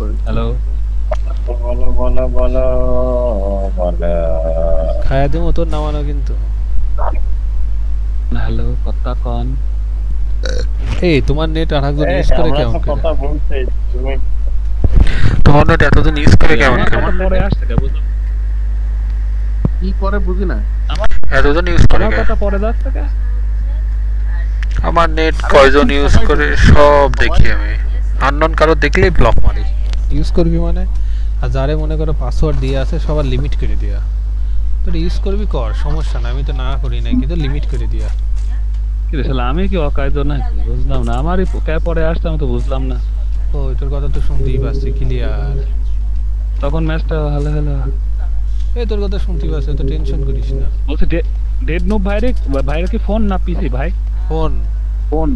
Hello বলো বলো বলো বলো। খায়া দেবো তোর নামানো কিন্তু। হ্যালো কথা কন এই তোমার নেট আর একজন এই ইউজ করে আমরা কেমন তো করে? কথা বলছি, তুমি তোমার নেট এতদিন ইউজ করে কেমন আমার করে? কথা পরে আসছে কে বুঝলাম কি করে বুঝি না। এতদিন ইউজ করে আমার কে? কথা পরে যাচ্ছে কে আমার নেট আরে কয়জন এখন ইউজ সবাই করে ঢুকে সব সবাই- দেখি আমি। আননোন কারো দেখলেই ব্লক মারি। ইউজ করবি মানে? আর যারে মনে করো পাসওয়ার্ড দিয়ে আছে সবার লিমিট করে দিয়া। তোর ইউজ করবি কর, সমস্যা না, আমি তো না করি নাই, কিন্তু লিমিট করে দিয়া। কি রে শালা আমি কি অকায়দ নাকি বুঝলাম না আমারই কে পরে আসছে আমি তো বুঝলাম না ও তোর কথা তো শুনতেই পাচ্ছি ক্লিয়ার। তখন ম্যাচটা ভালো হলো এই তোর কথা শুনতেই পাচ্ছি, তো টেনশন করিস না। বলছি ডেড নো ভাইরে কি ফোন না পিসি ভাই ফোন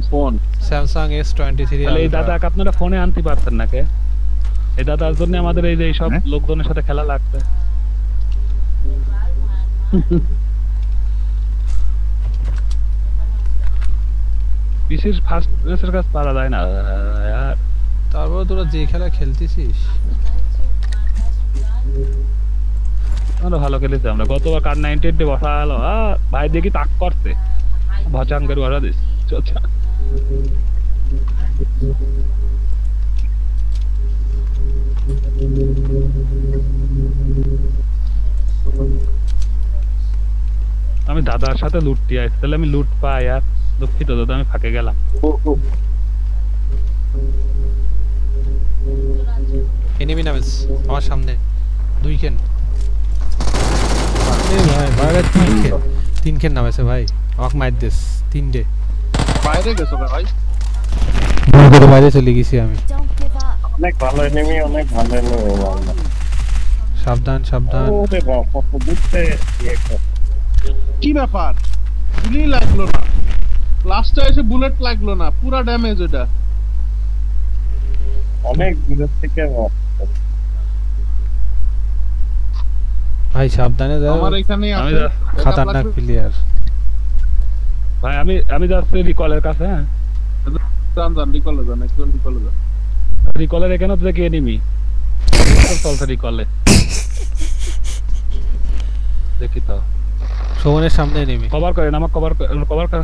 ফোন স্যামসাং S23 তাহলে এই দাদাকে আপনারা ফোনে আনতে পারতেন না কে এই দাদার জন্য আমাদের এই যে সব হ্যাঁ? লোকজনের সাথে খেলা লাগবে পিসির ফার্স্ট রেসের কাজ পারা যায় না यार তারপর তোরা যে খেলা খেলতেছিস আমরা ভালো খেলেছি আমরা গতবার কার 98 ডে বসা হলো ভাই দেখি তাক করছে ভচাং করে বসা দিস আচ্ছা আমি দাদার সাথে লুটতে আইছি তাহলে আমি লুট পাই আর দুঃখিত দাদা আমি ফাঁকে গেলাম এনিমি নামেস আমার সামনে দুই কেন ভাই বাইরে তিন কেন নামেছে ভাই আমাকে মার দিস তিনটে বাইরে গেছো রে ভাই। ভুল করে বাইরে চলে গেছি আমি। Don't give up. অনেক ভালো এনিমি, অনেক ভালো এনিমি। সাবধান সাবধান। ওরে বাবা, কত দূরতে ইয়ে করে। কি ব্যাপার, গুলি লাগলো না, লাস্টে এসে বুলেট লাগলো না, পুরা ড্যামেজ এটা। অনেক দূরের থেকে ভাই সাবধানে যাও, আমার এখানেই আমি আছে যা- খতরনাক প্লেয়ার। ভাই আমি যাচ্ছি রিকলের কাছে হ্যাঁ জান রিকলে যান, একজন রিকলে যান। রিকলের এখানে তো দেখি এনিমি চলছে রিকলে দেখি তো শোভনের সামনে এনিমি। কভার করেন আমার কভার কর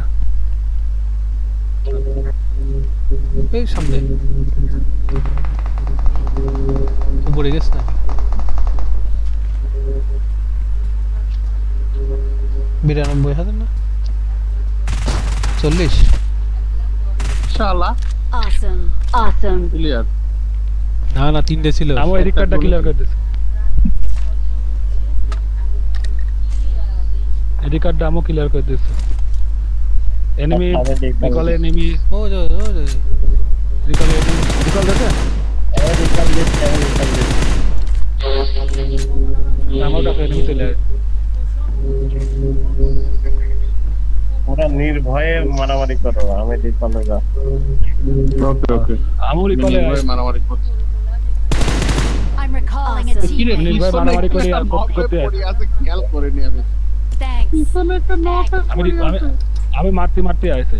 এই সামনে উপরে গেছ না 92,000 না 40 শালা Awesome. ক্লিয়ার। না না তিনটে ছিল। আমার এদিক কার্ডটা ক্লিয়ার করে দিস এদিক কার্ডটা আমও ক্লিয়ার করে দিস এনিমি রিকলে এনিমি ও রিকলে রিকল দেখে আমার কাছে এনিমি চলে আসে ওরা নির্ভয়ে মারামারি করো, আমি রিকলে যা। ওকে আমও রিকলে মারামারি করছে। I'm recalling a কি রে, teammate. নীল ভাই পিছনে মারামারি একটা করি আর knock কপি করতে হয়ে পড়ে আছে, খেয়াল করিনি আমি। Thanks. পিছনে একটা knock হয়ে আমি পড়ে আমি আছে। আমি মারতে আইছে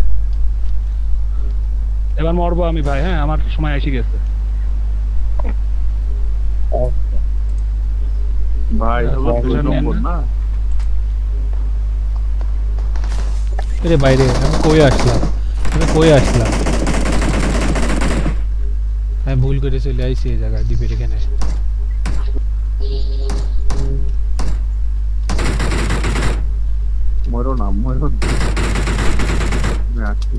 এবার মরবো আমি ভাই হ্যাঁ আমার সময় এসে গেছে ভাই হলো 2 নম্বর না। এরে বাইরে আমি কই আসলাম আমি ভুল করে চলে আইছি এই জায়গায় দ্বীপের এখানে। মরো না। আমি আসছি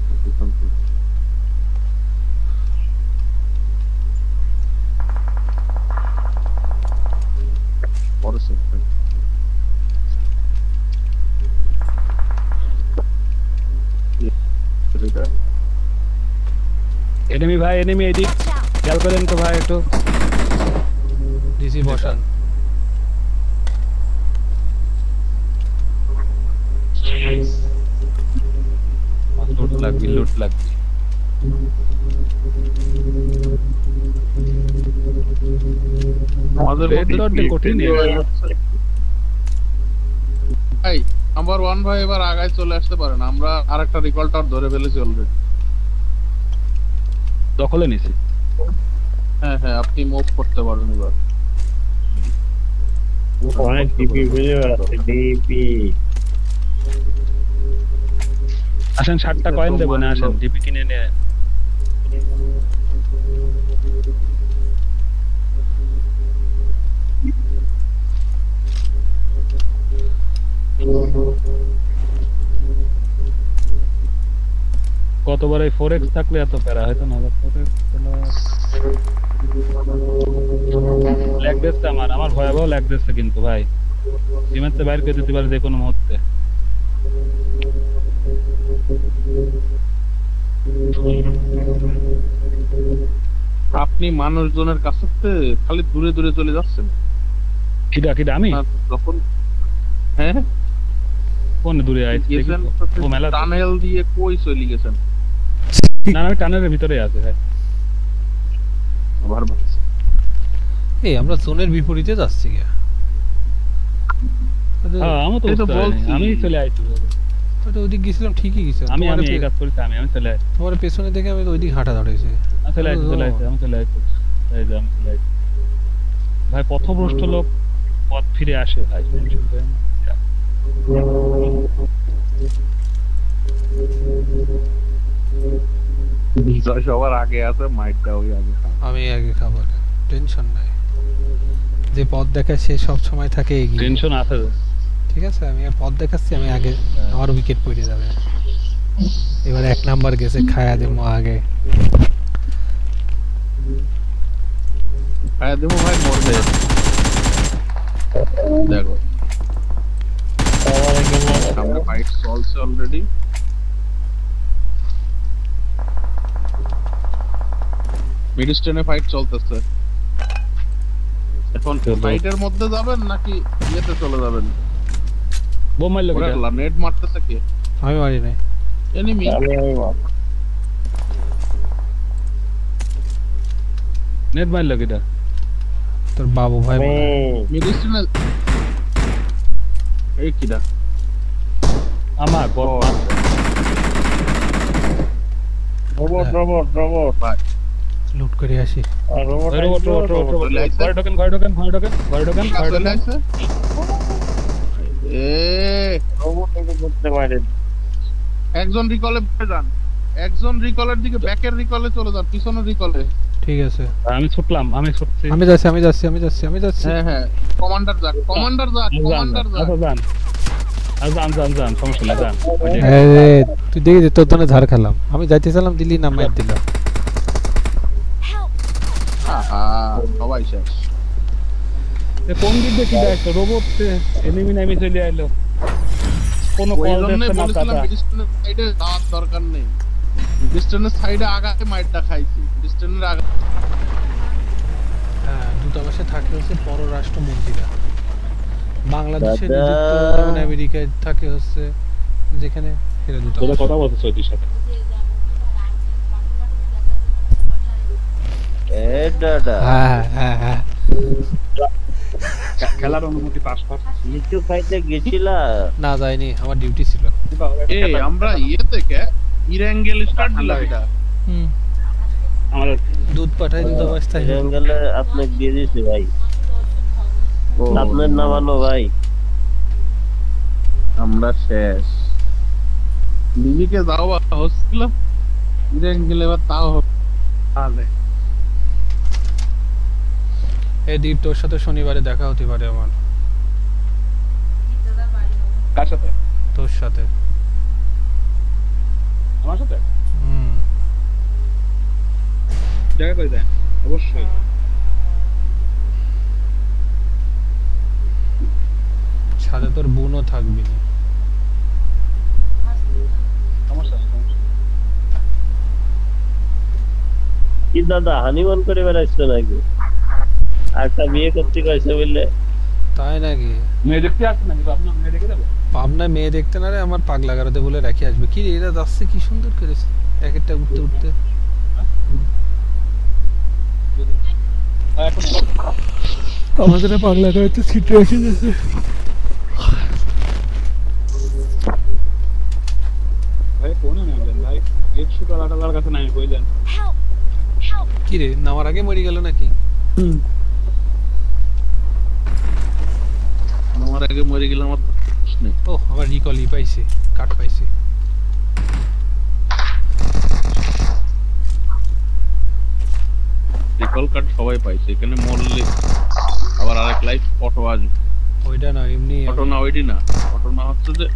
পরে সেটা এনিমি ভাই এনিমি এদিক Watch out. খেয়াল করেন তো ভাই একটু ডিসি বসান। লুট লাগবে আমাদের Red dot দিয়ে কঠিন ভাই নাম্বার 1 ভাই এবার আগায় চলে আসতে পারেন, আমরা আরেকটা রিকল টাওয়ার ধরে ফেলেছি অলরেডি। দখলে নিছি হ্যাঁ হ্যাঁ, আপনি মুভ করতে পারেন এবার। অনেক ডিপি বুঝে বেড়াচ্ছে ডিপি। আসেন 60টা কয়েন দেবো না, আসেন ডিপি কিনে নিয়ে। কতবার এই 4x থাকলে এত প্যারা হয়তো না। 4x ল্যাগ দিচ্ছে আমার ভয়াবহ ল্যাগ দিচ্ছে কিন্তু ভাই, গেমের থেকে বাইর করে দিতে পারে যে কোনো মুহূর্তে। আপনি মানুষজনের কাছে খালি দূরে দূরে চলে যাচ্ছেন। কিডা আমি আর যখন হ্যাঁ কোন দূরে আইছি দেখি গেছেন তো। ও মেলা টানেল দিয়ে কই চলে গেছেন? না আমি টানেলের ভিতরে আছে ভাই। আবার এই আমরা জোনের বিপরীতে যাচ্ছি গিয়া। হ্যাঁ আমি তো এই তো বুঝতে পারিনি, বলছি। আমি চলে আইছি। ওটা ওইদিক গেছিলাম ঠিকই গেছিলাম, আমি এই কাজ করেছি, আমি চলে আইছি। তোমার পেছনে দেখে আমি তো ওইদিক হাঁটা ধরেছি। আমি চলে আইছি আমি চলে আইছি এই যে আমি চলে আইছি ভাই। পথভ্রষ্ট লোক পথ ফিরে আসে ভাই, টেনশন করেন না। বিজয় সবার আগে আছে, মাইটটা ওই আগে খাবে। আমি আগে খাবার, টেনশন নাই। যে পথ দেখায় সে সব সময় থাকে এগিয়ে, টেনশন আছে। ঠিক আছে? আমি পথ দেখাচ্ছি, আমি আগে, আমার উইকেট পড়ে যাবে। এবার 1 নাম্বার গেছে, খায়া দেবো আগে। খায়া দেবো ভাই, মরবে। দেখো সামনে ফাইট চলছে অলরেডি। মিডস্টেনে ফাইট চলতেছে এখন। ফাইটের মধ্যে যাবেন নাকি ইয়েতে চলে যাবেন? বোম মারলো কিটা? ওরা নেট মারতেছে কে? আমি মারি নাই। এনিমি। নেট মারলো কিটা? তোর বাবু ভাই মিডস্টেনে এই কিডা? আমার বড় রোবট ভাই লুট করে আসি। রোবট ঘরে ঢোকেন। চলে আসছে। করতে পারে। একজন রিকলে যান, একজন রিকলের দিকে, ব্যাকের রিকলে চলে যান, পিছনের রিকলে। ঠিক আছে, আমি ছুটলাম, আমি ছুটছি। আমি যাচ্ছি। হ্যাঁ হ্যাঁ, কমান্ডার যাক। যান সমস্যা নেই, যান। আরে তুই দেখি যে তোর দনে ঝাড় খেলাম, আমি যাইতেছিলাম দিল্লি নাম মার দিলাম। আহা, সবাই শেষ। কোন দিক দিয়ে কি দেখছো? রোবট এনিমি নামি চলে আইলো। কোনো ওই কল জন্যই দিচ্ছে না বলেছিলাম কাটা। মিডস্টেনের সাইডে যাওয়ার দরকার নেই। মিডস্টেনের সাইডে আগাতে মাইটটা খাইছি। মিডস্টেনের আগা হ্যাঁ, দূতাবাসে থাকে হচ্ছে পররাষ্ট্রমন্ত্রীরা। বাংলাদেশে নিযুক্ত, যেমন আমেরিকায় থাকে হচ্ছে যেখানে সেটা তোরা দূতাবাস। কথা বলছো সৈতির সাথে? হ্যাঁ খেলার অনুমতি পাস কর। লিচু খাইতে গেছিলা? না যাইনি, আমার ডিউটি ছিল। এই আমরা ইয়ে থেকে ইরাঙ্গেল স্টার্ট দিলাম এটা। আমাদের দুধ পাঠাই দূতাবাস তাই। জঙ্গলে আপনি দিয়ে দিছি ভাই। আপনার নামানো ভাই। আমরা শেষ। লিবিকে যাওয়া হচ্ছিল, ইরাঙ্গেল এবার তাও হবে। এই দ্বীপ, তোর সাথে শনিবারে দেখা হতে পারে আমার। কার সাথে? তোর সাথে। আমার সাথে হুম, দেখা করে দেন অবশ্যই। সাথে তোর বোনও থাকবি না। সমস্যা নেই, সমস্যা নেই। কি দাদা হানিমুন করে বেড়াইছো নাকি? একটা বিয়ে করতে কইছে বললে? তাই নাকি? মেয়ে দেখতে আসছে নাকি? আপনার মেয়ে দেখে যাবে? পাবনায় মেয়ে দেখতে না রে, আমার পাগলা গারদে বলে রাখি আসবে। কি রে, এরা যাচ্ছে কি সুন্দর করেছে এক একটা উঠতে উঠতে। এখন আমাদের পাগলা গারদে সিটে এসে গেছে। ভাই কোনে নেবেন ভাই? 100 টাকার কাছে নাই কইলেন। কি রে নামার আগে মরে গেল নাকি? আমার আগে মরে গেলে আমার প্রশ্ন নেই। ও আমার রিকলই পাইছে, কাট পাইছে। রিকল কার্ড সবাই পাইছে, এখানে মরলে আবার আরেক লাইফ ফটো আসবে। ওইটা না এমনি ফটো না ওইটি না, ফটো না হচ্ছে যে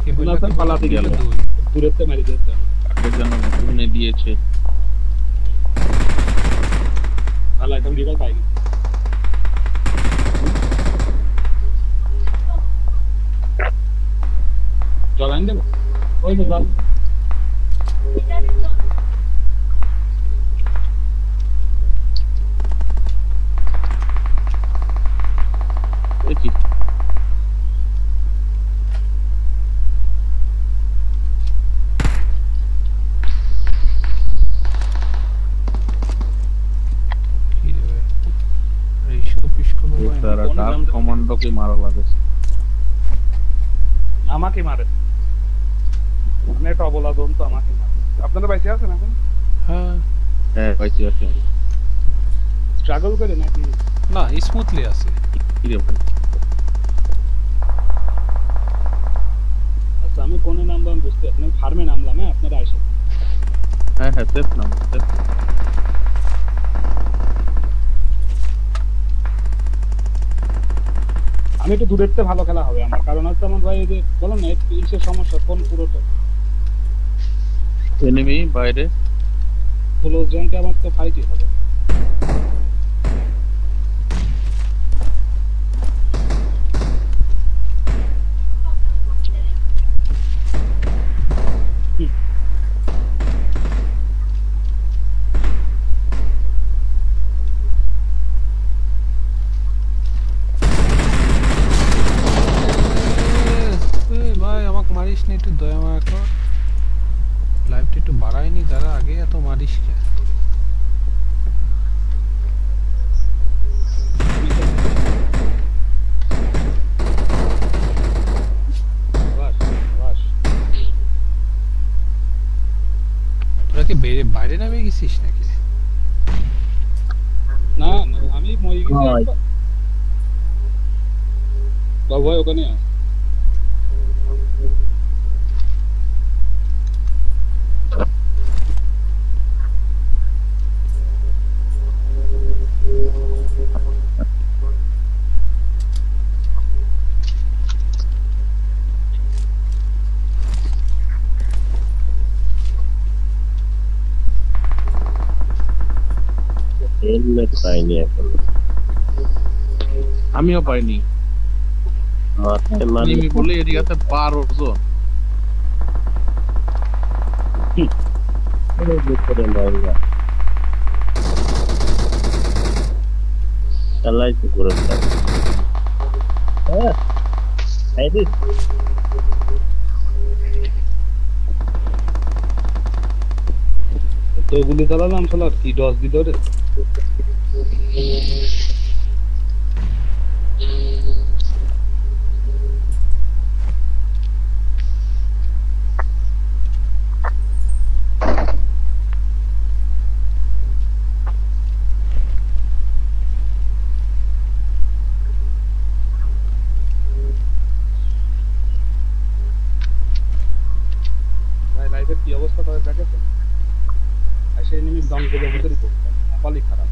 কি বললা না, পালাতে গেল। দূরেতে মারি দিতে হবে। কাকে যেন ঘুরে দিয়েছে। ভালো একদম রিকল পাই গেছি। জল আনি দেবো? ওই তো জল। দেখি কি রে ভাই, রিস্কো পিস্কো তারা ডাক কমান্ডোকে মারা লাগে। আমাকে মারে। আমি একটা অবলা জন্তু, আমাকে মারে। আপনারা বাইসে আছেন এখন? হ্যাঁ হ্যাঁ পাইছি আছে। স্ট্রাগল করে নাকি? না স্মুথলি আছে। কি রে ভাই, আচ্ছা আমি কোনে নামলাম বুঝতে, আপনি ফার্মে নামলাম। হ্যাঁ আপনারা আসেন। হ্যাঁ হ্যাঁ সেফ নাম সেফ। আমি একটু দূরেরতে ভালো খেলা হবে আমার, কারণ হচ্ছে আমার ভাই এই যে বলো না ইসের সমস্যা, ফোন পুরোটা এনিমি বাইরে। ক্লোজ র্যাঙ্কে আমার তো ফাইটই হবে। ভাই আমাকে মারিস না, একটু দয়া মায়া কর। লাইভটা একটু বাড়ায়নি দাঁড়া, আগে এত মারিস কে? বাস বাস। তোরা কি বাইরে নামে গেছিস নাকি? না না আমি মরে গেছি হয়। একবার। বাবু ভাই ওখানে আছে। হেলমেট পাইনি এখন। আমিও পাইনি। মাথায় মারলে এনিমি বলে এরিয়াতে 12 জন। করে মারবা। চালাই তো করে থাক। হ্যাঁ আইডিস তো গুলি চালালাম শালা, কি ডস দিল রে। ভাই লাইফের কি অবস্থা তাদের দেখেছেন? এসে এনিমি জঙ্গলের ভিতরই পড়ছে, কপালই খারাপ।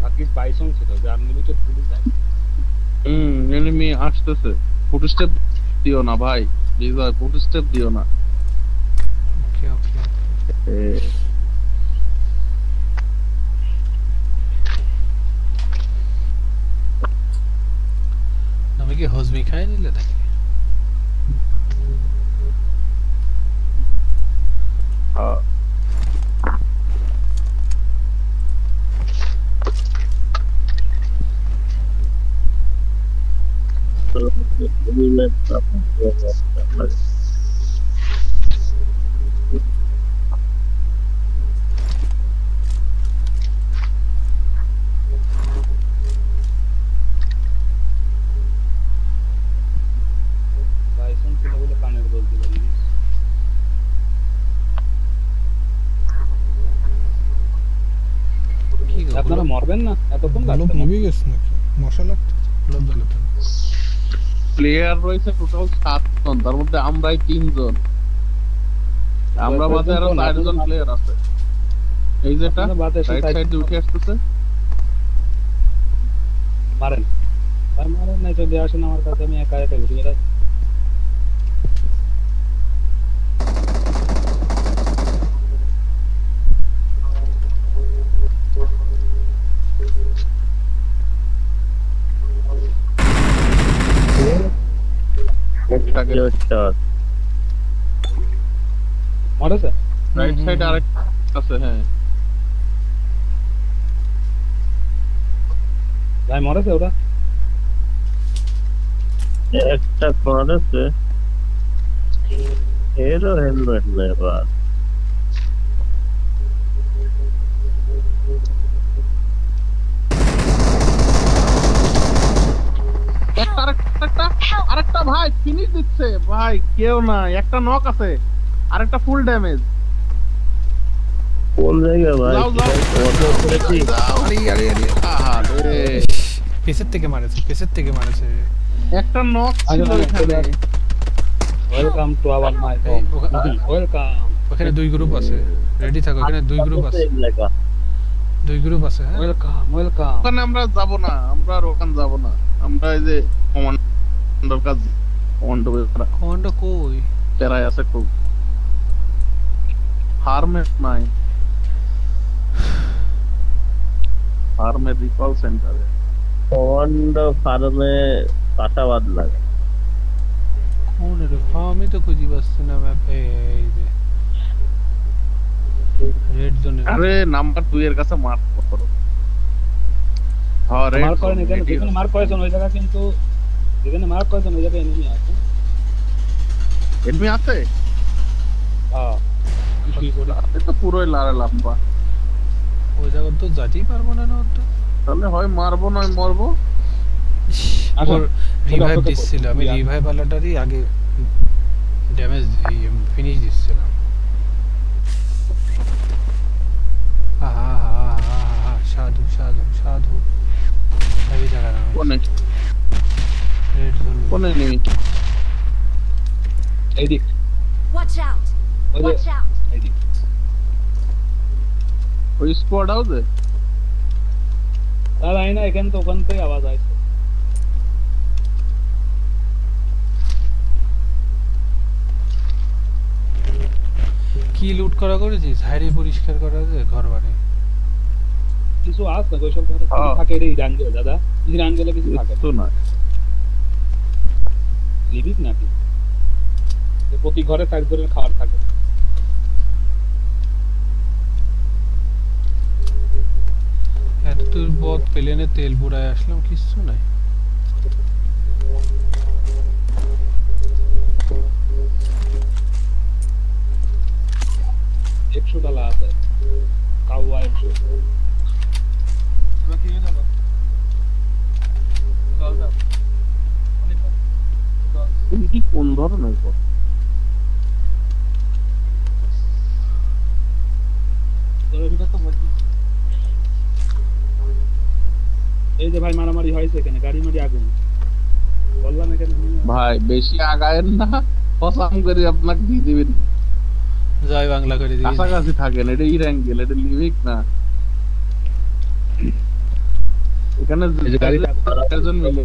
ভাগ্যিস বাইসন ছিল যে আনলিমিটেড গুলি যায়। এনিমি আসতেছে। ফুটস্টেপ দিও না ভাই, প্লিজ ভাই ফুটস্টেপ দিও না। ওকে ওকে। এ, আমি কি হজমি খাই নিলে নাকি? হ্যাঁ। হেলমেট পাবো। মরবেন না এতক্ষণ গোলাপ লাগছে নিভে গেছে নাকি মশা লাগতেছে গোলাপ জ্বালাতে প্লেয়ার রয়েছে টোটাল 7 জন, তার মধ্যে আমরাই 3 জন। আমরা বাদে আরো 4 জন প্লেয়ার আছে। এই যেটা আপনারা বাদে রাইট side- সাইডে উঠে আসতেছে। মারেন ভাই মারেন নাই চলে আসেন আমার কাছে আমি একা একা ঘুরে বেড়াচ্ছি একটাকে Shot. মরেছে রাইট সাইডে আরেকটা আছে। হ্যাঁ ভাই মরেছে ওটা একটা করেছে এরও হেলমেট নেই বাদ আরেকটা ভাই ফিনিশ দিচ্ছে ভাই, কেউ না, একটা নক আছে, আরেকটা ফুল ড্যামেজ। কোন জায়গা ভাই যাও, যাও। আরে আরে আরে আহারে, পেছের থেকে মারেছে একটা নক ছিল এখানে। Welcome to our my home welcome ওখানে 2 গ্রুপ আছে রেডি থাকো এখানে 2 গ্রুপ আছে 2 গ্রুপ আছে হ্যাঁ ওয়েলকাম ওখানে আমরা যাব না, আমরা আর ওখানে যাব না। আমরা এই যে কমান্ডার কাজ কমান্ডো কই প্যারায় আছে খুব, ফার্মের নাই, ফার্মের রিকল সেন্টারে। কমান্ডো ফার্মে কাটাবাদ লাগে কোন রে আমি তো খুঁজি পাচ্ছি না ম্যাপে এই যে রেড জোনে আরে নাম্বার 2 এর কাছে মার্ক করো। হ্যাঁ রেড মার্ক করেন এখানে যেখানে মার্ক করেছেন ওই জায়গা কিন্তু যেখানে মার্ক করেছেন ওই জায়গায় এনিমি আছে এনিমি আছে। হ্যাঁ কি করি এটা তো পুরোই লারে লাম্বা। ওই জায়গা তো যাইতেই পারবো না ওটা তাহলে হয় মারবো নয় মরবো। আচ্ছা, ওর রিভাইভ দিচ্ছিল আমি রিভাইভ আলাটারই আগে ড্যামেজ ফিনিশ দিচ্ছিলাম আহা হা হা হা সাধু সাধু সাধু এই জায়গা না কোনে রেড জোন কোনে এনিমি? এইদিক Watch out! ওই যে Watch out! এইদিক ওই স্কোয়াড হাউসে। তার আইনা এখানে তো ওখান থেকে আওয়াজ আসছে কি লুট করা করেছিস হাইরে পরিষ্কার করা আছে ঘর বাড়ি কিছু আছে না ওইসব ঘরে কিছু থাকে রে ইরান গেলে দাদা ইরান গেলে কিছু থাকে তো না লিবিক নাকি যে প্রতি ঘরে 4 ধরনের খাবার থাকে এত দূর পথ প্লেনে তেল পুরায় আসলাম কিচ্ছু নাই $100 আছে কাওয়া 100 তুমি কি নিয়ে যাবে দলটা অনেক দল তুমি কি কোন ধরনের কর? দলের ভিতর তো মধ্যে এই যে ভাই মারামারি হয়েছে এখানে গাড়ি মারি আগুন বললাম এখানে ভাই বেশি আগায়েন না, কসম করে আপনাকে দিয়ে দিবেন। জয় বাংলা করে দিই কাছাকাছি থাকেন, এটা ইরাঙ্গেল, এটা লিভিক না। এখানে এই যে গাড়িটা একজন মিলে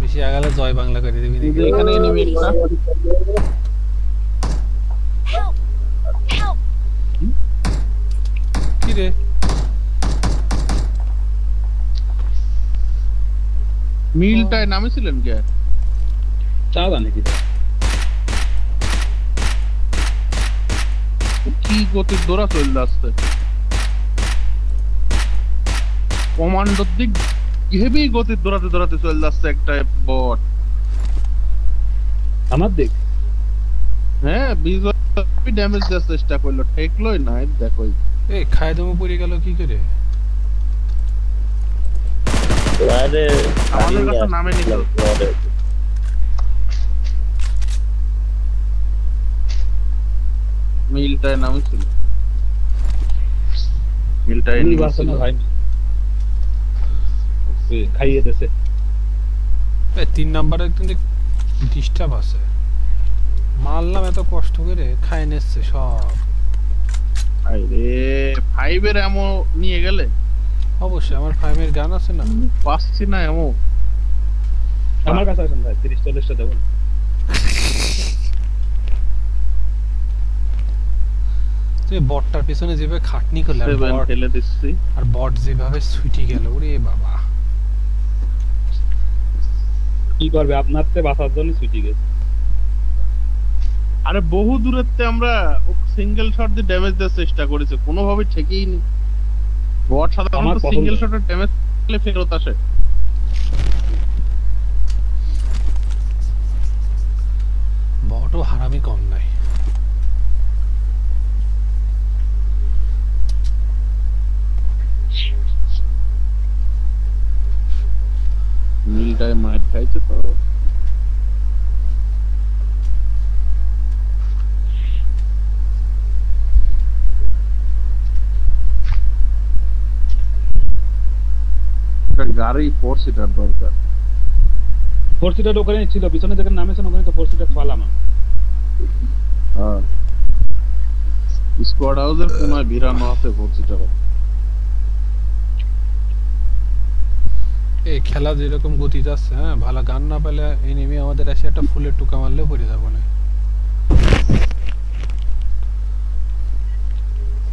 বেশি আগালে জয় বাংলা করে দিবি এই যে দেখি এখানে এনিমি একটা Help! Help! কি রে মিলটায় নামেছিলেন কে? চা জানে কি কি গতির দৌড়া চলে যাচ্ছে কমান্ডোর দিক, হেভি গতির দৌড়াতে দৌড়াতে চলে যাচ্ছে একটা বট। আমার দিক হ্যাঁ বিজয় ড্যামেজ দেওয়ার চেষ্টা করলো, ঠেকলোই না। এই দেখো এই খায় দমে পড়ে গেল কি করে আরে আমাদের কাছে নামে নিল। মিল মিলটায় নামিছিল মিলটায় এমনি নামিছিল বাঁচানো হয়নি খাইয়ে দিয়েছে 3 নম্বরে কিন্তু ডিস্টার্ব আছে মারলাম এত কষ্ট করে খাই নেছে সব আরে 5 এর এমো নিয়ে গেলে অবশ্যই আমার 5 এর গান আছে না পাচ্ছি না এমো আমার কাছে আসেন ভাই 30-40টা দেবো তুই বটটার পিছনে যেভাবে খাটনি করলে আর 7 বট ফেলে দিচ্ছি আর বট যেভাবে ছুটি গেল ওরে বাবা কি করবে আপনার তে বাঁচার জন্য ছুটি গেছে আরে বহু দূরত্বে আমরা সিঙ্গেল শট দিয়ে ড্যামেজ দেওয়ার চেষ্টা করেছি কোনোভাবে ঠেকেই নি বট সাধারণত আমার পছন্দ। সিঙ্গেল শটের ড্যামেজ পেলে ফেরত আসে বটও হারামি কম নাই মিলটায় মার খাইছে তো একটা গাড়ি 4 সিটার দরকার 4 সিটার ওখানে ছিল পিছনে যেখানে নামেছেন ওখানে তো 4 সিটার পালাম হ্যাঁ স্কোয়াড হাউসের কোনায় ভিড়ানো আছে 4 সিটার এই খেলা যেরকম গতি যাচ্ছে হ্যাঁ ভালো গান না পেলে এনিমি আমাদের এসে একটা ফুলের টুকা মারলেও পড়ে যাবো না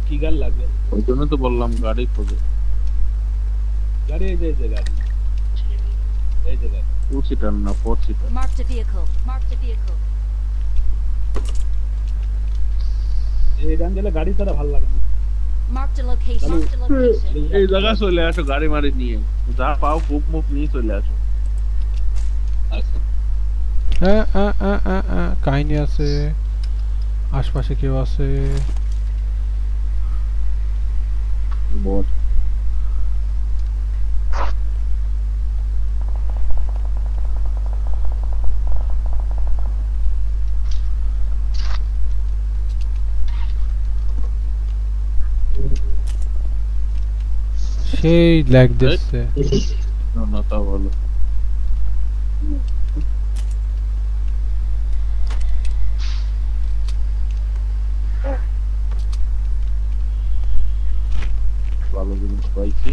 কি গাল লাগবে ওই জন্য তো বললাম গাড়ি খোঁজে গাড়ি এই যে গাড়ি এই যে গাড়ি 2 সিটার না 4 seater Marked a vehicle. Marked a vehicle. এই ডান গেলে গাড়ি ছাড়া ভালো লাগে না Marked a location. Marked a location. এই জায়গা চলে আসো গাড়ি মারি নিয়ে যা পাও কুপ মুপ নিয়ে চলে আসো আচ্ছা কাহিনী আছে আশপাশে কেউ আছে বট সেই ল্যাগ দিচ্ছে না তা বলো ভালো জিনিস পাইছি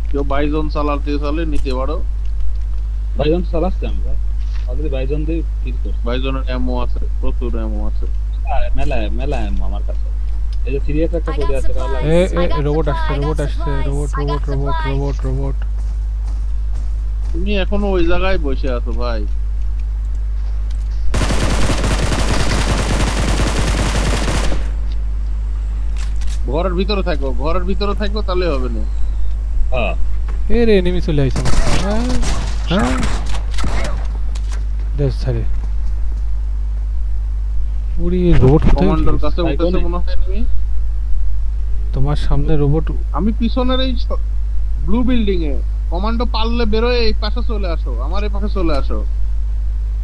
কেউ বাইজন চালাতে চালে নিতে পারো বাইজন চালাচ্ছে আমরা অলরেডি বাইজন দিয়ে ফিল করছি বাইজনের এমও আছে প্রচুর এমও আছে মেলা আমার কাছে এই যে সিরিয়াস একটা I পড়ে got আছে ভালো লাগে supplies. রোবট আসছে রোবট তুমি এখনো ওই জায়গায় বসে আছো ভাই ঘরের ভিতরে থাকো তাহলে হবে না হ্যাঁ এর এনিমি চলে আইছে হ্যাঁ দেখ ছাড়ে উড়ি রোবট কমান্ডার কাছে উঠেছে মনে হয় তুমি তোমার সামনে রোবট আমি পিছনের এই ব্লু বিল্ডিং এ কমান্ডো পারলে বেরোয় এই পাশে চলে আসো আমার এই পাশে চলে আসো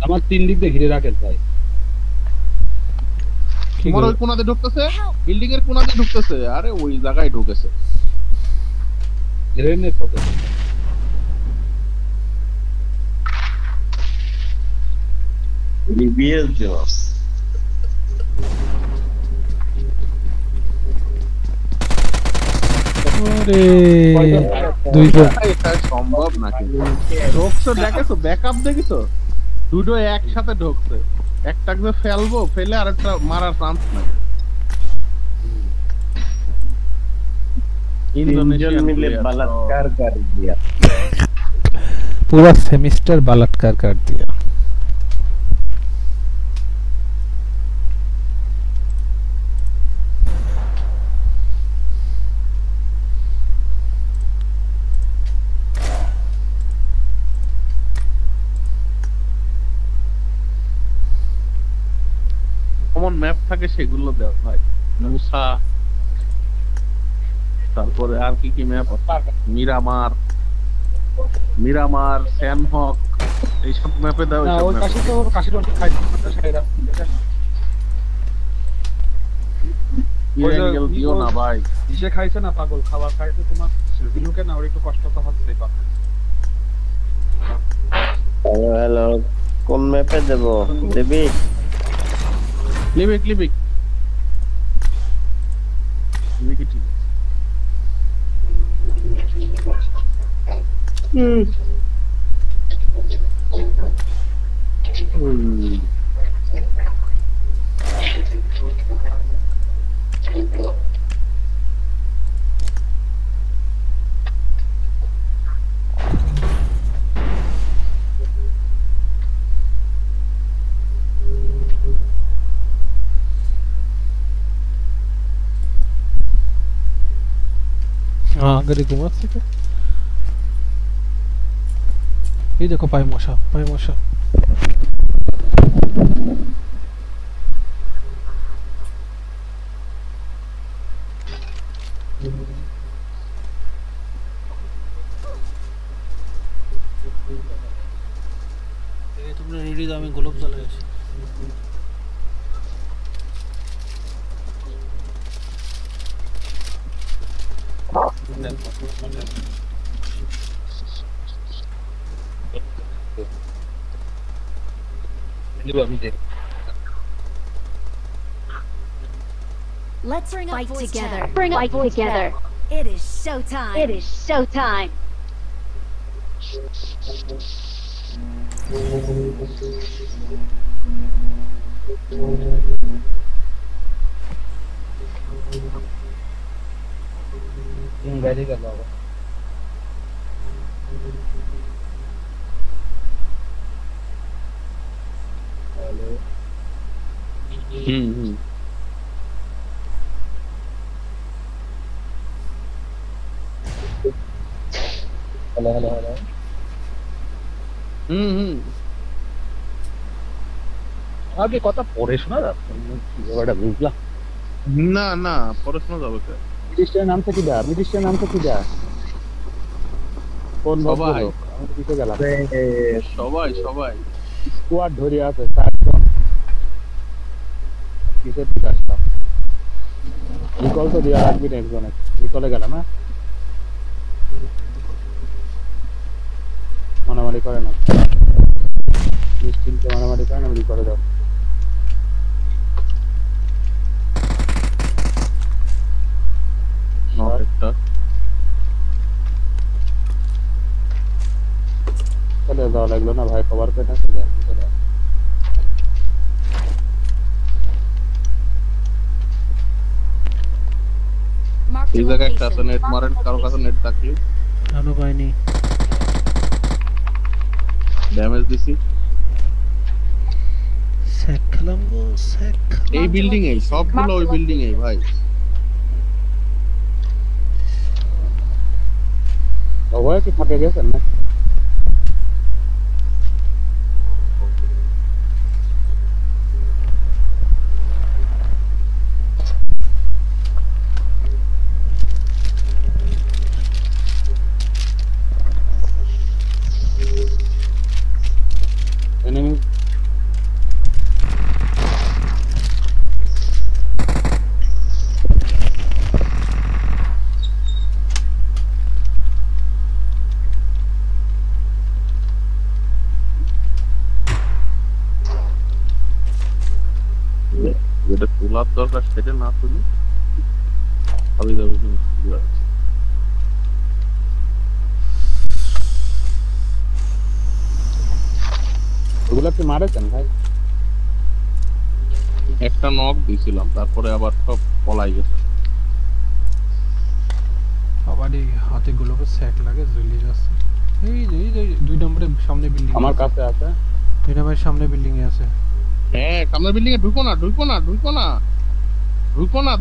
আমার 3 দিক দিয়ে ঘিরে রাখেন ভাই কি তোমার ওই কোণাতে ঢুকতেছে বিল্ডিং এর কোণাতে ঢুকতেছে আরে ওই জায়গায় ঢুকেছে গ্রেনেড ফটো রিভিল জব আরে দুইজন এটা সম্ভব নাকি ঢুকছে দেখেছো ব্যাকআপ দেখেছো দুটো একসাথে ঢুকছে একটাকে যে ফেলবো ফেলে আরেকটা মারার চান্স নাই তিনজন মিলে बलात्कार कर दिया पूरा सेमेस्टर बलात्कार कर दिया কমন ম্যাপ থাকে সেগুলো দেওয়া হয় মুসা তারপরে আর কি কি ম্যাপ মিরামার স্যানহক এইসব ম্যাপে দাও না ওই কাশি তো কাশির অনেক খাই ওই যে অ্যাঙ্গেল দিও না ভাই। ইসে খাইছে না পাগল, খাবার খাইছে তোমার ঝিনুকে না, ওর একটু কষ্ট তো হচ্ছে পাবে। হ্যালো হ্যালো, কোন ম্যাপে দেব দেবি? লিবিক লিবিক তুমি কি ঠিক আছে? हाँ अगर घुमाচ্ছে তো এই দেখো পাই মশা তোমরা রেডি দাও, আমি গোলাপ জ্বালাই আছি। Let's fight together. Bring us together. It is showtime. It is showtime. বাইরে গেল আবার। হ্যালো হুম হ্যালো আগে কথা পড়ে শোনা যাচ্ছে ওটা বুঝলাম না না পড়াশোনা যাবে কে? মিডিস্টারের নামটা কি দা? মিডিস্টারের নামটা কি দা? কোন সবাই। ভদ্রলোক? আমি তো পিছে গেলাম। সবাই স্কোয়াড ধরে আছে 4 জন। কিসের দিকে আসলাম? রিকল তো দেওয়া লাগবে না একজনের। রিকলে গেলাম না? মারামারি করে না। নিশ্চিন্তে মারামারি করে না, রিকলে দাও। নট একটা চলে যাওয়া লাগলো না ভাই, কভার পেয়ে না চলে চলে Mark the এই জায়গায় একটা আছে, location. নেট মারেন কারো কাছে নেট থাকলে। আলো পাইনি। ড্যামেজ দিছি স্যাক খেলাম গো, স্যাক। এই বিল্ডিং এ, সবগুলো ওই বিল্ডিং এ ভাই। ওই কি ফাটে গেছেন না? enemy যেটা তোলার দরকার সেটা না তুলি আমি যাবো। ওগুলা কি মারেছেন ভাই? একটা নক দিছিলাম, তারপরে আবার সব পলাই গেছে। আবার এই হাতে গুলোকে স্যাক লাগে, জ্বলে যাচ্ছে। এই যে 2 নম্বরের সামনে বিল্ডিং আমার কাছে আছে। 2 নম্বরের সামনে বিল্ডিং এ আছে। হ্যাঁ, সামনের বিল্ডিং এ ঢুকো না,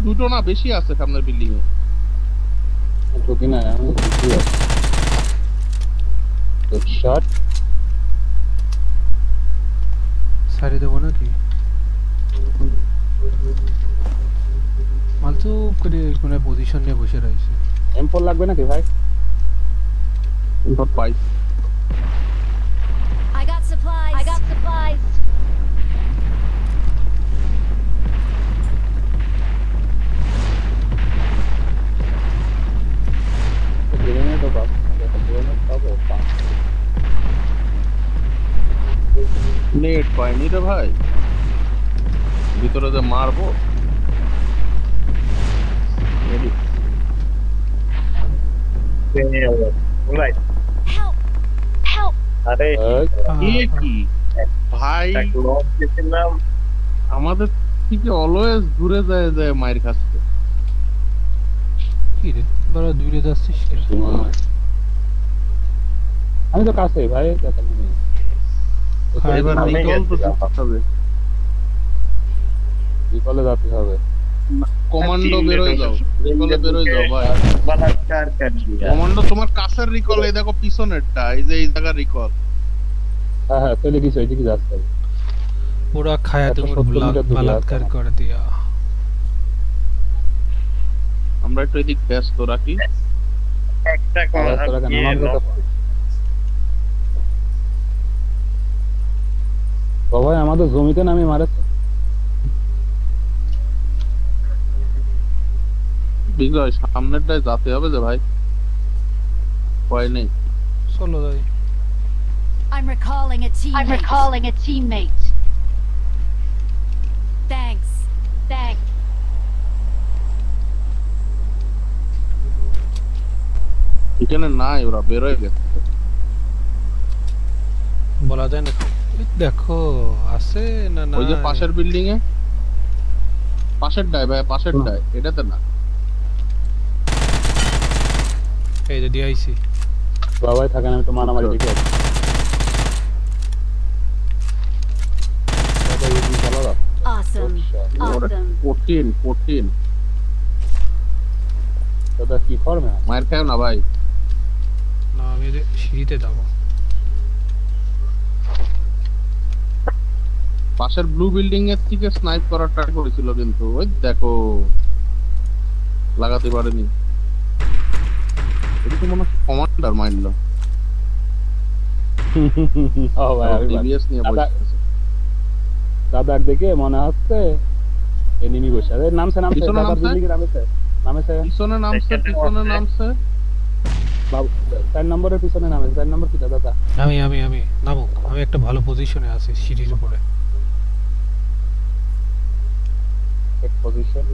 দুটো না বেশি আছে সামনের বিল্ডিং এ। ঢুকি না আমি, ঢুকি আছে। হেডশট সারি দেবো নাকি? মালচু করে কোন পজিশন নিয়ে বসে রয়েছে। M4 লাগবে নাকি ভাই? ইনফট পাই। I got supplies. I got supplies. পাইনি রে ভাই, ভিতরে যে মারবো। Ready? Help! Help! আরে এ কি ভাই, গেছিলাম আমাদের থেকে অলওয়েজ দূরে যায় যায় মায়ের কাছ থেকে। কি রে বড় দূরে যাচ্ছিস কেন? আমি তো কাছে ভাই, হ্যাঁ, এবার আমি রিকল তো গেছিলাম। দিতে হবে। বিকলে যেতে হবে। কমান্ডো বেরোয় যাও, রিকলে বেরোয় যাও ভাই। বলাৎকার কর দিয়া। কমান্ডো তোমার কাছের রিকল, এই দেখো পিছনেরটা, এই যে এই জায়গা রিকল। হ্যাঁ হ্যাঁ, চলে গেছে, ওইদিকে যাচ্ছে। पूरा खाया तुम 170 মিটার দূরে बलात्कार আছে। कर दिया। আমরা একটু এদিক ব্যস্ত রাখি। একটা তোরা কেন নাম দিতে পারিস? বাবা আমাদের জমিতে নামে মারেছে। বিজয় সামনেরটায় যেতে হবে যে ভাই, ভয় নেই। चलो भाई I'm recalling a teammate. I'm recalling a teammate. Thanks. Thanks. এখানে নাই, ওরা বেরোয় গেছে। বলা যায় না। এই দেখো আছে না না ওই যে পাশের বিল্ডিং এ, পাশের ডায় ভাই, পাশের ডায়, এটাতে না। এই যে দিয়েছি। বাবাই থাকেন, আমি তো মারামারি দেখে আছি। দাদা, এই দিকে চালা দাও। Awesome. Awesome. কঠিন কঠিন, দাদা কি করবে? মায়ের খাও না ভাই। না আমি এই যে সিঁড়িতে যাব। পাশের ব্লু বিল্ডিং এর থেকে স্নাইপ করার ট্রাই করেছিল, কিন্তু ওই দেখো লাগাতে পারেনি। এটা তো মনে হচ্ছে কমান্ডার মারলো, ও ভাই, আমি ডিবিএস নিয়ে বসে আছে। দাদার দেখে মনে হচ্ছে এনিমি বসে আছে। নামছে নামছে, পিছনে দাদার নামছে? বিল্ডিং নামছে নামছে। পিছনে নামছে, পিছনে নামছে। বাবু 4 নম্বরের পিছনে নামছে। 4 নম্বর কি দাদা? আমি নামুক, আমি একটা ভালো পজিশনে আছি সিঁড়ির উপরে। এক পজিশন।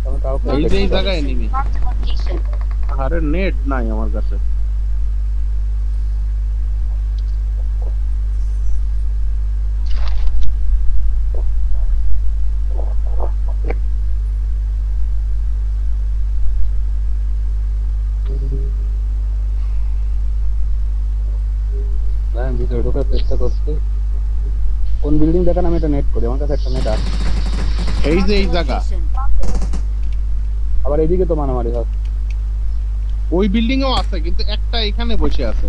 আমি কাউকে এই যে এই জায়গায় এনিমি। Marked a location. আরে নেট নাই আমার কাছে। আমি ভিতরে ঢোকার চেষ্টা করছি। কোন বিল্ডিং দেখেন, আমি এটা নেট করি। আমার কাছে একটা নেট আছে। এই যে এই Marked a জায়গা, location. আবার এইদিকে তো মারামারি হচ্ছে। ওই বিল্ডিং এও আছে, কিন্তু একটা এখানে বসে আছে।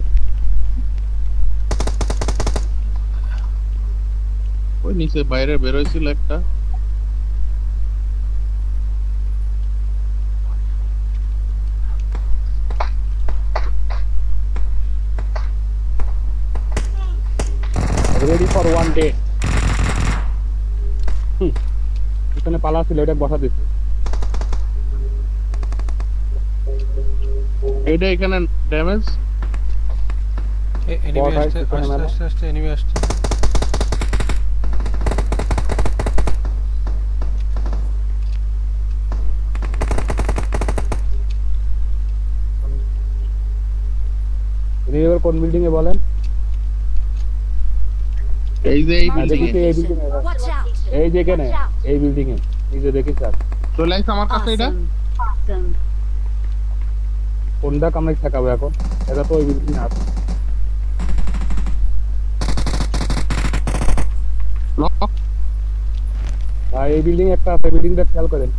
ওই নিচে বাইরে বেরোইছিল একটা। Ready for one day. এখানে পালা ছিল, এটা বসা দিচ্ছে। এইটা এখানে ড্যামেজ। এনিমি বড় ভাই, আসছে পিছনে মেলো। আসছে এনিমি আসছে। তিনি এবার কোন বিল্ডিং এ বলেন? এই যে এই হ্যাঁ, বিল্ডিং দেখি এ তো এই বিল্ডিং এ। Watch out. এই যে এখানে, এই বিল্ডিং এ। এই যে দেখি স্যার, চলে আসছে আমার কাছে। এটা Awesome. Awesome. কোনটা কামড়ে ঠেকাবো এখন? এটা তো ওই বিল্ডিং আছে। নক। ভাই এই বিল্ডিং একটা আছে, বিল্ডিংটা খেয়াল করেন।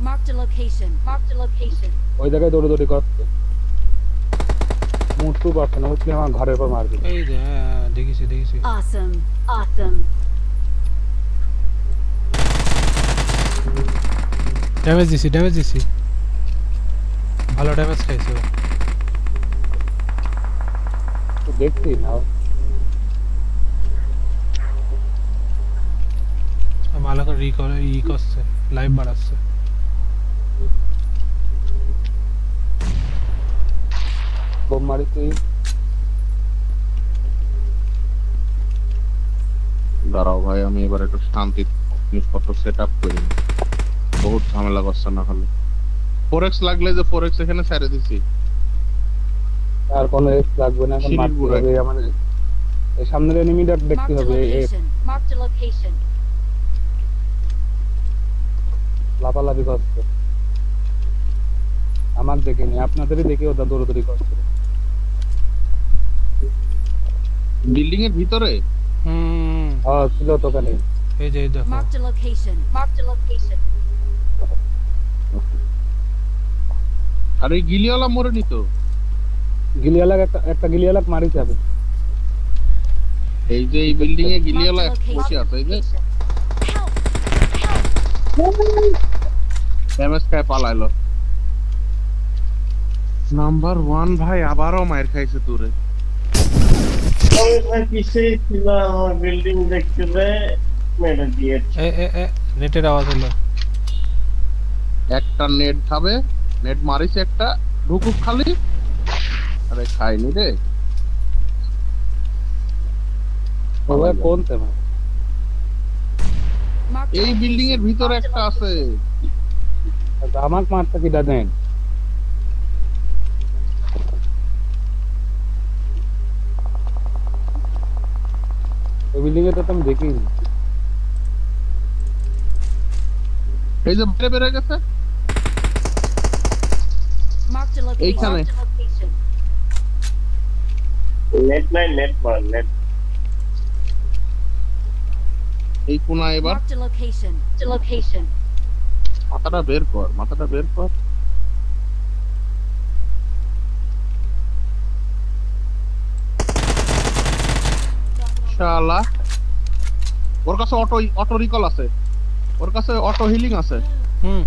Marked a location. Marked a location. ওই জায়গায় দৌড়াদৌড়ি করছে। মুটু পারছে না, হচ্ছে আমার ঘরের পর মারবে। এই যে হ্যাঁ, দেখেছি Awesome. Awesome. ড্যামেজ দিছি ভালো ড্যামেজ খাইছে ও। তো দেখছি না। ভালো করে ই করছে, লাইভ বাড়াচ্ছে। স্কোপ মারিছি। দাঁড়াও ভাই, আমি এবার একটু শান্তি জিনিসপত্র সেট আপ করি, বহুত ঝামেলা করছে না হলে। ফোরেক্স লাগলে যে ফোরেক্স এখানে ছেড়ে দিছি। আর কোনো এক্স লাগবে না, এখন সিঁড়ির মারতে গোড়ায়। হবে আমাদের। এই সামনের এনিমিটা দেখতে Marked a হবে। location. Marked a location. লাফালাফি করছে, আমার দেখিনি, আপনাদেরই দেখে ওটা দৌড়দৌড়ি করছে। বিল্ডিং এর ভিতরে হুম হ্যাঁ ছিল তো ওখানে। এই যে এই দেখো Marked a location. Marked a location. আর এই গিলিওয়ালা মরে নিত। গিলিয়ালাক একটা গিলিয়ালাক মারিছে আমি। এই যে এই বিল্ডিং এ গিলিওয়ালা Marked a বসে location. আছে, এই যে Help! Help! ড্যামেজ খায় পালাইলো। নাম্বার 1 ভাই আবারও মার খাইছে দূরে। আমি ভাই পিছেই ছিলাম, আমার বিল্ডিং দেখতে পেয়ে মেরে দিয়েছে। এ নেটের আওয়াজ হলো। একটা নেট খাবে, নেট মারিছে একটা, ঢুকুক খালি। আরে খাইনি রে। ওরা কোন তেমন Marked a এই বিল্ডিং এর location. ভিতরে Marked a একটা আছে। আমাক মারতে কিটা দেন। ওই বিল্ডিং এ তো আমি দেখিনি। এই যে বাইরে বের হয়ে গেছে Marked a location. এইখানে। Marked a location. নেট নাই, নেট মার, নেট। এই কোনা এবার Marked a location. Marked a location. মাথাটা বের কর, মাথাটা বের কর। শালা, ওর কাছে অটো রিকল আছে, ওর কাছে অটো হিলিং আছে। হুম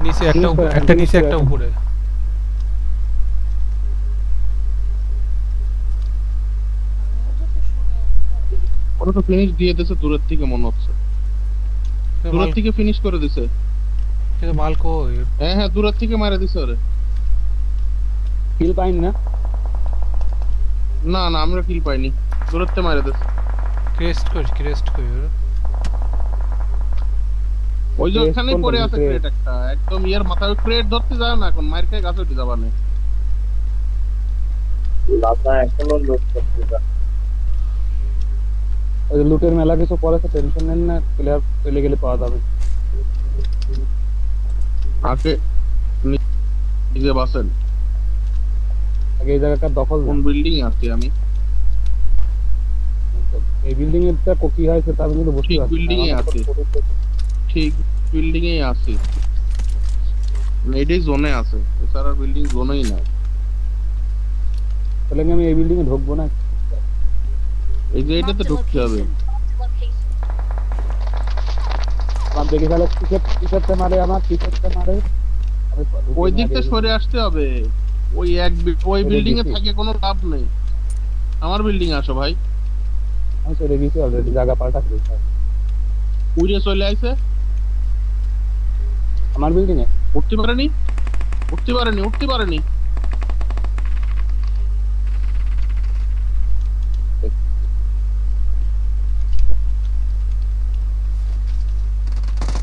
নিচে একটা উপরে, একটা নিচে একটা উপরে। ওরা তো ফিনিশ দিয়ে দিয়েছে দূরের থেকে মনে হচ্ছে, দূরের থেকে ফিনিশ করে দিছে। কিন্তু মাল কই? হ্যাঁ হ্যাঁ, দূরের থেকে মারা দিছে ওরে। কিল পাইন না? না না, আমরা কিল পাইনি, দূরের থেকে মারা দিছে। ক্রেস্ট কই ওর? ওই যে Crest ওখানেই কোনটা? পড়ে আছে Crest? ক্রেট একটা, একদম ইয়ার মাথায় ক্রেট ধরতে যায় না, এখন মার খেয়ে গাছে উঠে যাবা না। দাদা এখনো লোড করতে যা। ওই লুটের মেলা কিছু পড়েছে, টেনশন নেন না, প্লেয়ার পেলে গেলে পাওয়া যাবে। আগে নিজে বাসেন। আগে এই জায়গাটা দখল কোন নেন। বিল্ডিং আছি আমি? এই বিল্ডিং এরটা কি হয়েছে তা আমি কিন্তু বুঝতে ঠিক পারছি না। building এ আমার আছে। তো ঠিক বিল্ডিং এ আছি, এটাই জোনে আছে, এছাড়া বিল্ডিং জোনেই নাই। তাহলে কি আমি এই বিল্ডিং এ ঢুকবো না? এই যে এটাতে Marked a ঢুকতে হবে। location. Location. আমার দেখে তাহলে কিসেরতে মারে, আমার কিসেরতে মারে। আমি ওই দিক থেকে সরে আসতে হবে, ওই ওই সরে বিল্ডিং এ গেছি। থাকে কোনো লাভ নেই। আমার বিল্ডিং আসো ভাই। আমি চলে গেছি অলরেডি, জায়গা পাল্টাচ্ছি। উড়ে চলে আইছে, আমার বিল্ডিং এ উঠতে পারেনি, উঠতে পারেনি, উঠতে পারেনি।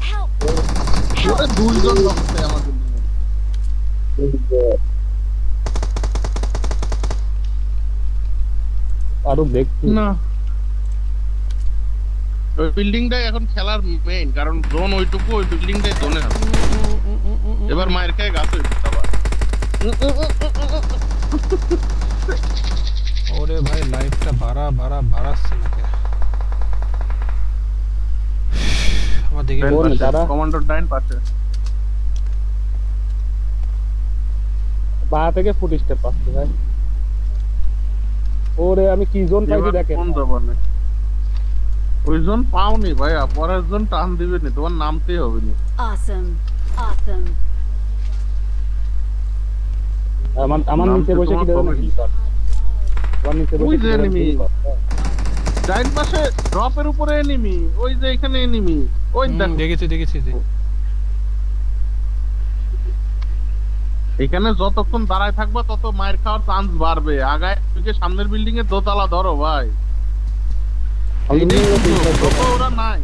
Help! ওরে দুইজন ঢুকছে আমার বিল্ডিং এ। আরো দেখছি না, ওই বিল্ডিংটাই এখন খেলার মেইন, কারণ জোন ওইটুকু, ওই বিল্ডিংটাই জোনে আছে। এবার মায়ের খেয়ে গাছ হইছে আবার। ওরে ভাই লাইফটা বাড়াচ্ছে নাকি? আমার দিকে কোন দাদা? কমান্ডার ডাইন পাশে। বা থেকে ফুট স্টেপ পাচ্ছে ভাই। ওরে আমি কি জোন পাইছি এবার দেখেন। কোন জবানে? ওই জন পাওনি ভাইয়া, পরের জন টান দিবে নি, তোমার নামতেই হবে না। Awesome. Awesome. আমার নাম নিচে তো বসে তোমার কি দেবে problem। নাকি? আমার নিচে ওই বসে যে কি দেবে enemy। নাকি? ডাইন পাশে ড্রপের উপরে এনিমি, ওই যে এখানে এনিমি, ওই দেখো। দেখেছি এখানে যতক্ষণ দাঁড়ায় থাকবা তত মায়ের খাওয়ার চান্স বাড়বে। আগায় ঢুকে সামনের বিল্ডিং এর দোতলা ধরো ভাই। এইটাই সুযোগ, তত ওরা নাই।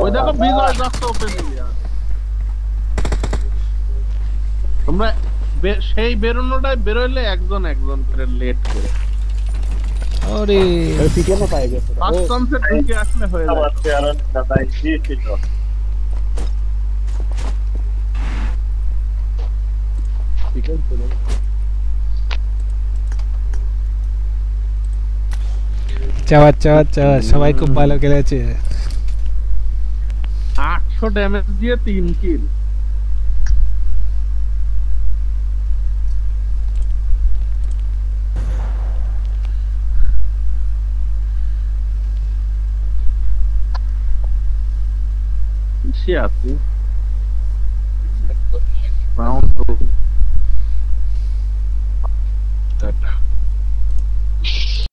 ওই দেখো বিজয় যাচ্ছে ওপেন এরিয়া। তোমরা সেই বেরোনোটাই বেরোইলে একজন একজন করে লেট করে আরে ফার্স্ট চান্সে ঢুকে আসলে হয়ে যায়। আমার চেয়ারের দাদাই দিয়েছিল। চাওয়া চাওয়া চাওয়া সবাই খুব ভালো খেলেছে। 800 ড্যামেজ দিয়ে 3 কিল। সে আছে